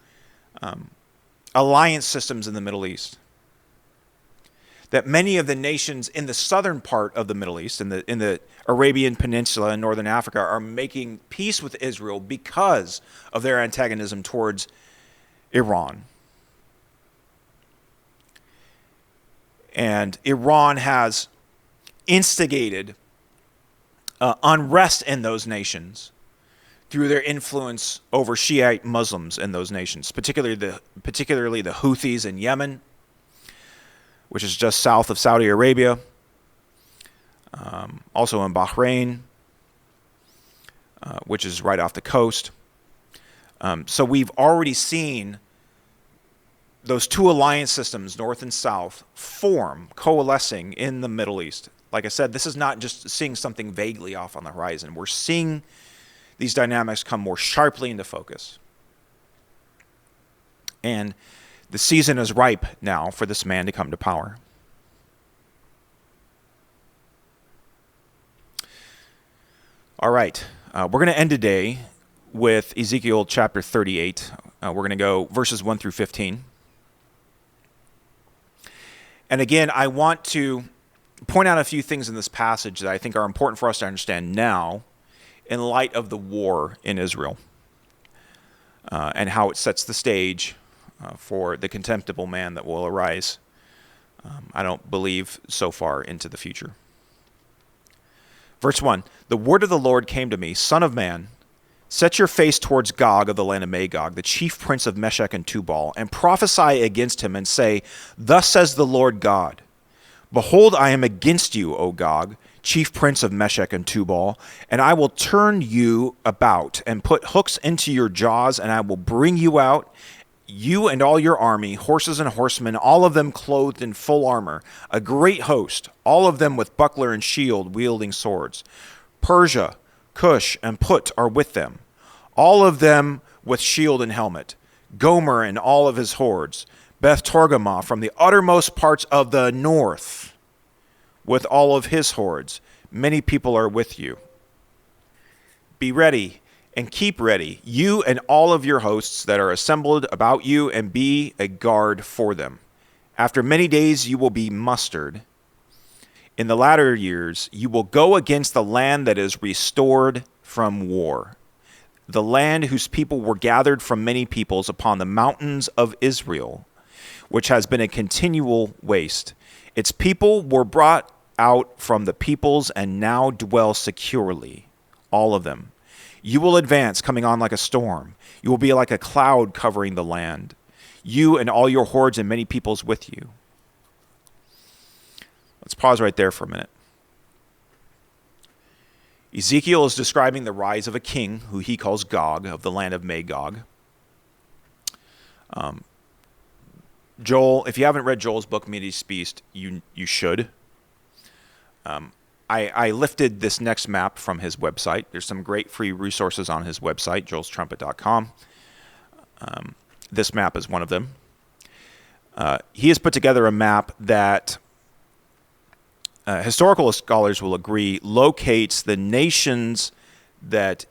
alliance systems in the Middle East. That many of the nations in the southern part of the Middle East, in the Arabian Peninsula and northern Africa, are making peace with Israel because of their antagonism towards Iran. And Iran has instigated unrest in those nations through their influence over Shiite Muslims in those nations, particularly the Houthis in Yemen, which is just south of Saudi Arabia, also in Bahrain, which is right off the coast. So we've already seen those two alliance systems, north and south, coalescing in the Middle East. Like I said, this is not just seeing something vaguely off on the horizon. We're seeing these dynamics come more sharply into focus. And the season is ripe now for this man to come to power. All right, we're going to end today with Ezekiel chapter 38. We're going to go verses 1 through 15. And again, I want to point out a few things in this passage that I think are important for us to understand now in light of the war in Israel and how it sets the stage for the contemptible man that will arise, I don't believe, so far into the future. Verse 1, the word of the Lord came to me, Son of man, set your face towards Gog of the land of Magog, the chief prince of Meshech and Tubal, and prophesy against him and say, Thus says the Lord God, Behold, I am against you, O Gog, chief prince of Meshech and Tubal, and I will turn you about and put hooks into your jaws, and I will bring you out, you and all your army, horses and horsemen, all of them clothed in full armor, a great host, all of them with buckler and shield, wielding swords. Persia, Cush, and Put are with them, all of them with shield and helmet. Gomer and all of his hordes, Beth Togarmah from the uttermost parts of the north, with all of his hordes. Many people are with you. Be ready and keep ready, you and all of your hosts that are assembled about you, and be a guard for them. After many days you will be mustered. In the latter years you will go against the land that is restored from war, the land whose people were gathered from many peoples upon the mountains of Israel, which has been a continual waste. Its people were brought out from the peoples and now dwell securely, all of them. You will advance, coming on like a storm. You will be like a cloud covering the land, you and all your hordes and many peoples with you. Let's pause right there for a minute. Ezekiel is describing the rise of a king who he calls Gog, of the land of Magog. Joel, if you haven't read Joel's book, Midian's Beast, you should. I lifted this next map from his website. There's some great free resources on his website, joelstrumpet.com. This map is one of them. He has put together a map that historical scholars will agree locates the nations that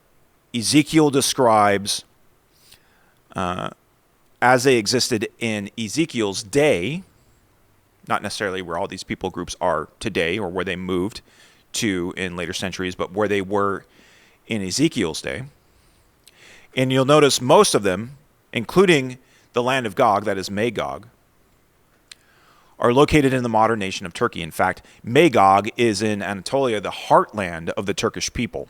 Ezekiel describes as they existed in Ezekiel's day, not necessarily where all these people groups are today or where they moved to in later centuries, but where they were in Ezekiel's day. And you'll notice most of them, including the land of Gog, that is Magog, are located in the modern nation of Turkey. In fact, Magog is in Anatolia, the heartland of the Turkish people,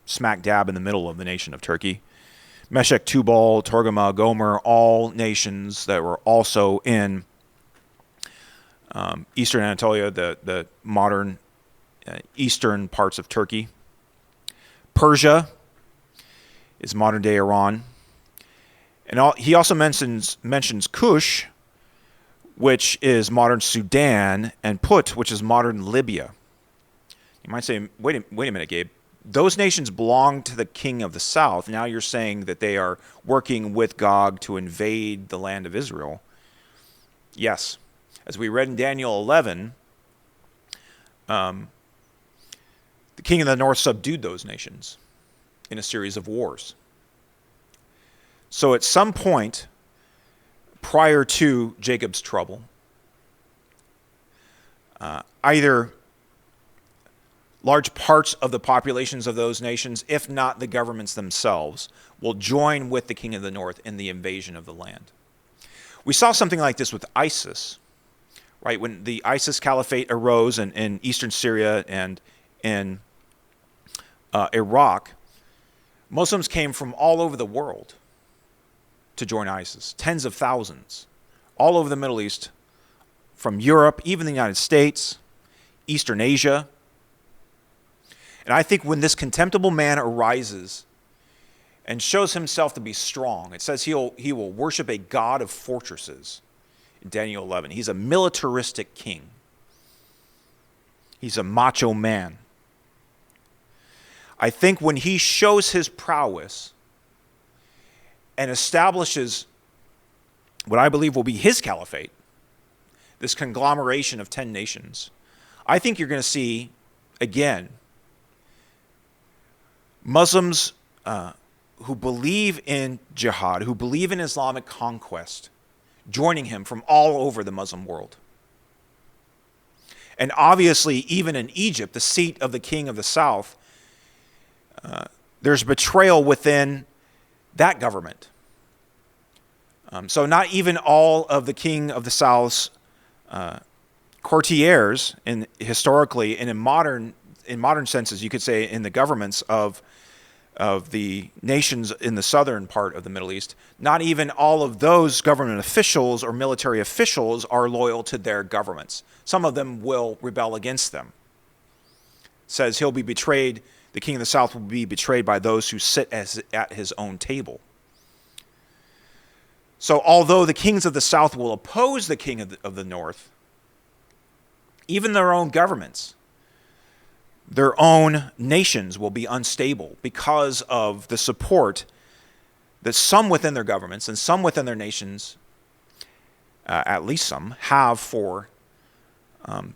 smack dab in the middle of the nation of Turkey. Meshech, Tubal, Togarmah, Gomer, all nations that were also in eastern Anatolia, the modern eastern parts of Turkey. Persia is modern-day Iran. And he also mentions Kush, which is modern Sudan, and Put, which is modern Libya. You might say, wait a minute, Gabe. Those nations belong to the king of the south. Now you're saying that they are working with Gog to invade the land of Israel. Yes. As we read in Daniel 11, the king of the north subdued those nations in a series of wars. So at some point prior to Jacob's trouble, either large parts of the populations of those nations, if not the governments themselves, will join with the king of the north in the invasion of the land. We saw something like this with ISIS, right? When the ISIS caliphate arose in eastern Syria and in Iraq, Muslims came from all over the world to join ISIS, tens of thousands, all over the Middle East, from Europe, even the United States, Eastern Asia. And I think when this contemptible man arises and shows himself to be strong, it says he will worship a god of fortresses in Daniel 11. He's a militaristic king. He's a macho man. I think when he shows his prowess and establishes what I believe will be his caliphate, this conglomeration of 10 nations, I think you're going to see, again, Muslims who believe in jihad, who believe in Islamic conquest, joining him from all over the Muslim world. And obviously, even in Egypt, the seat of the king of the south, there's betrayal within that government. So not even all of the king of the south's courtiers, historically and in modern senses, you could say in the governments of the nations in the southern part of the Middle East, not even all of those government officials or military officials are loyal to their governments. Some of them will rebel against them. It says he'll be betrayed, the king of the south will be betrayed by those who sit at his own table. So although the kings of the south will oppose the king of the north, even their own governments, their own nations will be unstable because of the support that some within their governments and some within their nations, at least some, have for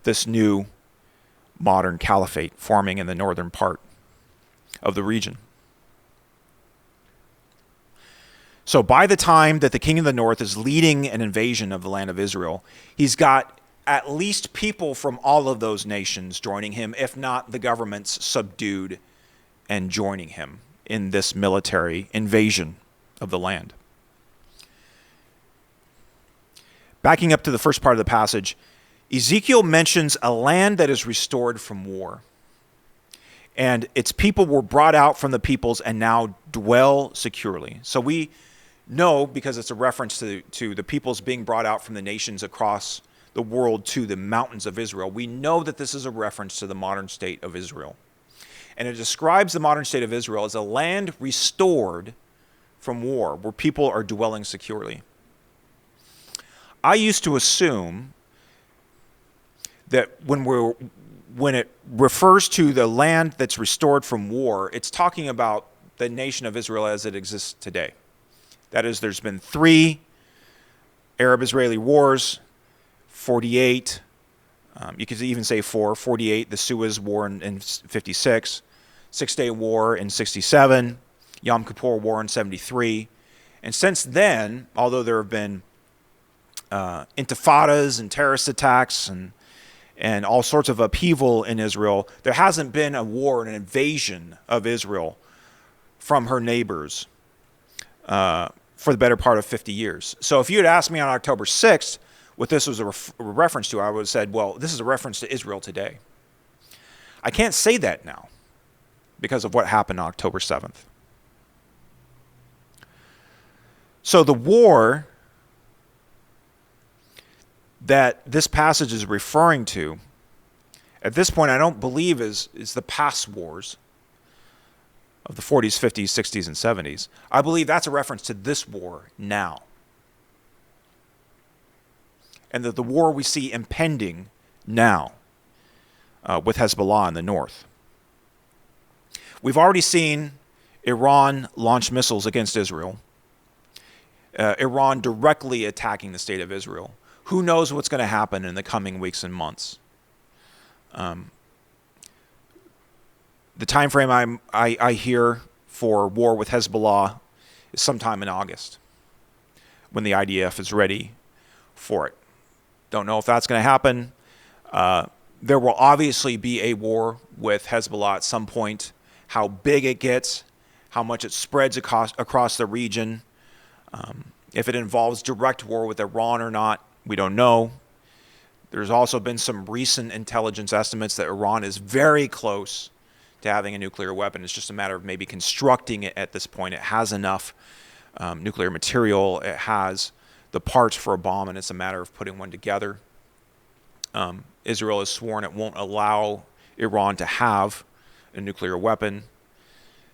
this new modern caliphate forming in the northern part of the region. So by the time that the king of the north is leading an invasion of the land of Israel, he's got at least people from all of those nations joining him, if not the governments subdued and joining him in this military invasion of the land. Backing up to the first part of the passage, Ezekiel mentions a land that is restored from war. And its people were brought out from the peoples and now dwell securely. So we know, because it's a reference to the peoples being brought out from the nations across the world to the mountains of Israel, we know that this is a reference to the modern state of Israel. And it describes the modern state of Israel as a land restored from war, where people are dwelling securely. I used to assume that when it refers to the land that's restored from war, it's talking about the nation of Israel as it exists today. That is, there's been 3 Arab-Israeli wars, 48, you could even say 4, 48, the Suez War in 56, Six-Day War in 67, Yom Kippur War in 73. And since then, although there have been intifadas and terrorist attacks and all sorts of upheaval in Israel, there hasn't been a war, an invasion of Israel from her neighbors for the better part of 50 years. So if you had asked me on October 6th what this was a reference to, I would have said, well, this is a reference to Israel today. I can't say that now because of what happened on October 7th. So the war that this passage is referring to, at this point, I don't believe is the past wars of the 40s, 50s, 60s, and 70s. I believe that's a reference to this war now. And that the war we see impending now with Hezbollah in the north. We've already seen Iran launch missiles against Israel. Iran directly attacking the state of Israel. Who knows what's going to happen in the coming weeks and months? The time frame I hear for war with Hezbollah is sometime in August, when the IDF is ready for it. Don't know if that's going to happen. There will obviously be a war with Hezbollah at some point. How big it gets, how much it spreads across the region, if it involves direct war with Iran or not, we don't know. There's also been some recent intelligence estimates that Iran is very close to having a nuclear weapon. It's just a matter of maybe constructing it at this point. It has enough nuclear material. It has the parts for a bomb, and it's a matter of putting one together. Israel has sworn it won't allow Iran to have a nuclear weapon.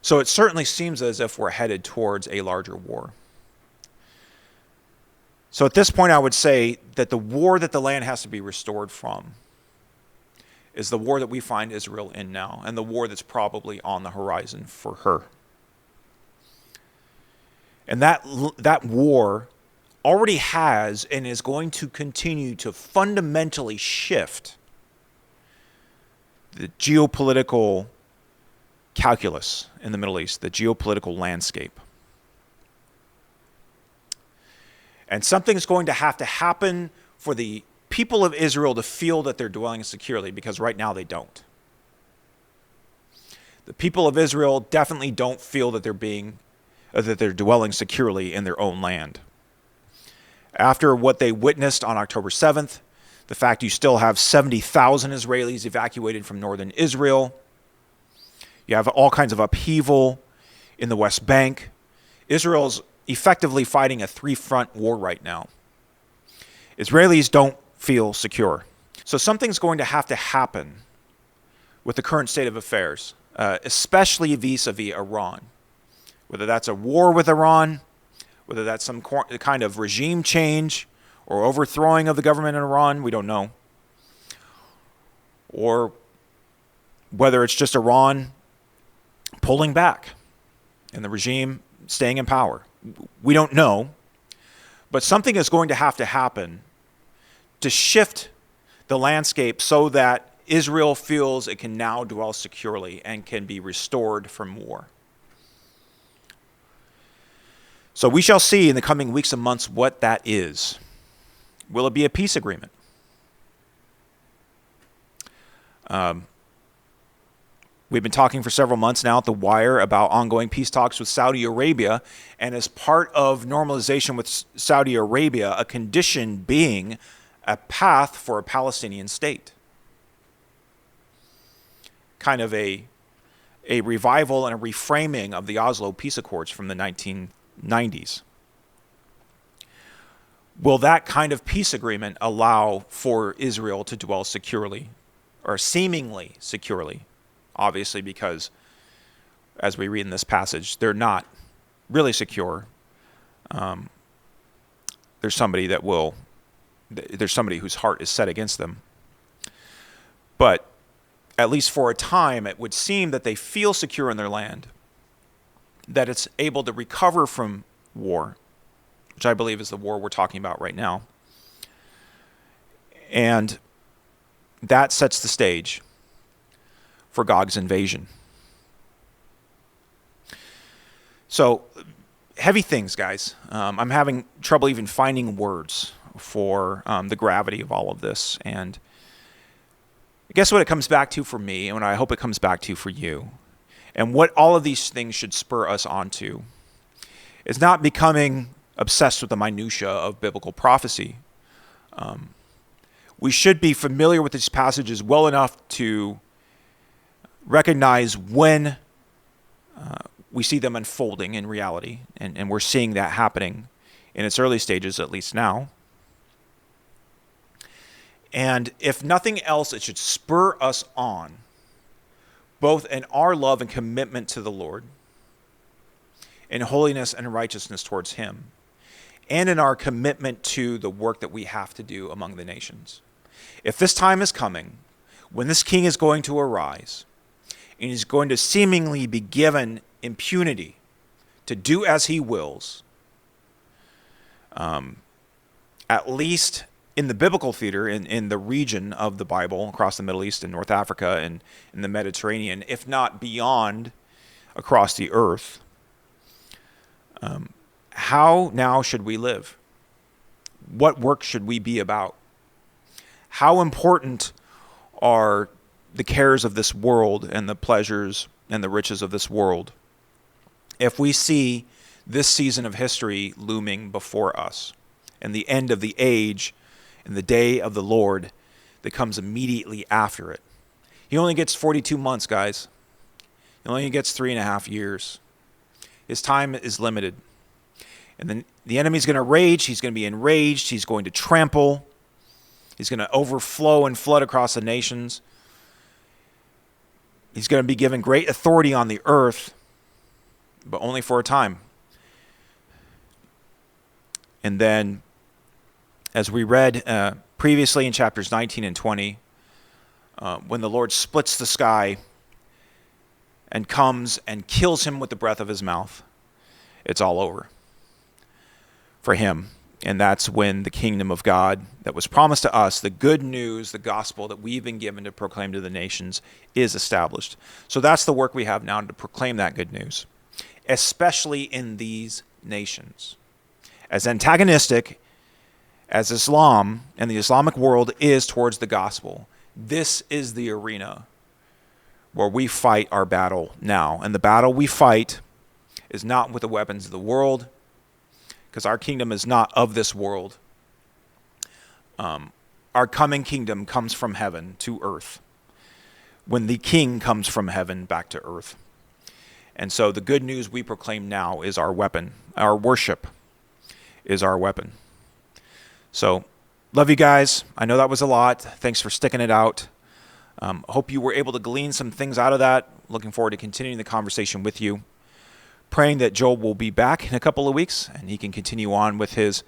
So it certainly seems as if we're headed towards a larger war. So at this point, I would say that the war that the land has to be restored from is the war that we find Israel in now, and the war that's probably on the horizon for her. And that war already has and is going to continue to fundamentally shift the geopolitical calculus in the Middle East, the geopolitical landscape. And something's going to have to happen for the people of Israel to feel that they're dwelling securely, because right now they don't. The people of Israel definitely don't feel that they're dwelling securely in their own land. After what they witnessed on October 7th, the fact you still have 70,000 Israelis evacuated from northern Israel, you have all kinds of upheaval in the West Bank. Israel's effectively fighting a 3-front war right now. Israelis don't feel secure. So something's going to have to happen with the current state of affairs, especially vis-a-vis Iran. Whether that's a war with Iran, whether that's some kind of regime change or overthrowing of the government in Iran, we don't know. Or whether it's just Iran pulling back and the regime staying in power. We don't know, but something is going to have to happen to shift the landscape so that Israel feels it can now dwell securely and can be restored from war. So we shall see in the coming weeks and months what that is. Will it be a peace agreement? We've been talking for several months now at The Wire about ongoing peace talks with Saudi Arabia, and as part of normalization with Saudi Arabia, a condition being a path for a Palestinian state. Kind of a revival and a reframing of the Oslo Peace Accords from the 1990s. Will that kind of peace agreement allow for Israel to dwell securely, or seemingly securely? Obviously, because as we read in this passage, they're not really secure. There's somebody whose heart is set against them. But at least for a time, it would seem that they feel secure in their land, that it's able to recover from war, which I believe is the war we're talking about right now. And that sets the stage for Gog's invasion. So, heavy things, guys. I'm having trouble even finding words for the gravity of all of this. And I guess what it comes back to for me, and what I hope it comes back to for you, and what all of these things should spur us onto, is not becoming obsessed with the minutia of biblical prophecy. We should be familiar with these passages well enough to recognize when we see them unfolding in reality, and we're seeing that happening in its early stages, at least now. And if nothing else, it should spur us on, both in our love and commitment to the Lord, in holiness and righteousness towards Him, and in our commitment to the work that we have to do among the nations. If this time is coming, when this king is going to arise, and he's going to seemingly be given impunity to do as he wills, at least in the biblical theater, in the region of the Bible, across the Middle East and North Africa and in the Mediterranean, if not beyond, across the earth, how now should we live? What work should we be about? How important are the cares of this world and the pleasures and the riches of this world if we see this season of history looming before us and the end of the age and the day of the Lord that comes immediately after it? He only gets 42 months, guys. He only gets 3.5 years. His time is limited. And then the enemy's going to rage. He's going to be enraged. He's going to trample. He's going to overflow and flood across the nations. He's going to be given great authority on the earth, but only for a time. And then, as we read previously in chapters 19 and 20, when the Lord splits the sky and comes and kills him with the breath of his mouth, it's all over for him. And that's when the kingdom of God that was promised to us, the good news, the gospel that we've been given to proclaim to the nations, is established. So that's the work we have now, to proclaim that good news, especially in these nations. As antagonistic as Islam and the Islamic world is towards the gospel, this is the arena where we fight our battle now. And the battle we fight is not with the weapons of the world, because our kingdom is not of this world. Our coming kingdom comes from heaven to earth, when the king comes from heaven back to earth. And so the good news we proclaim now is our weapon. Our worship is our weapon. So, love you guys. I know that was a lot. Thanks for sticking it out. Hope you were able to glean some things out of that. Looking forward to continuing the conversation with you. Praying that Joel will be back in a couple of weeks and he can continue on with his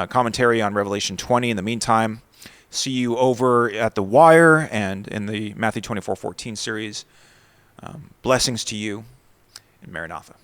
commentary on Revelation 20. In the meantime, see you over at The Wire and in the Matthew 24:14 series. Blessings to you, and Maranatha.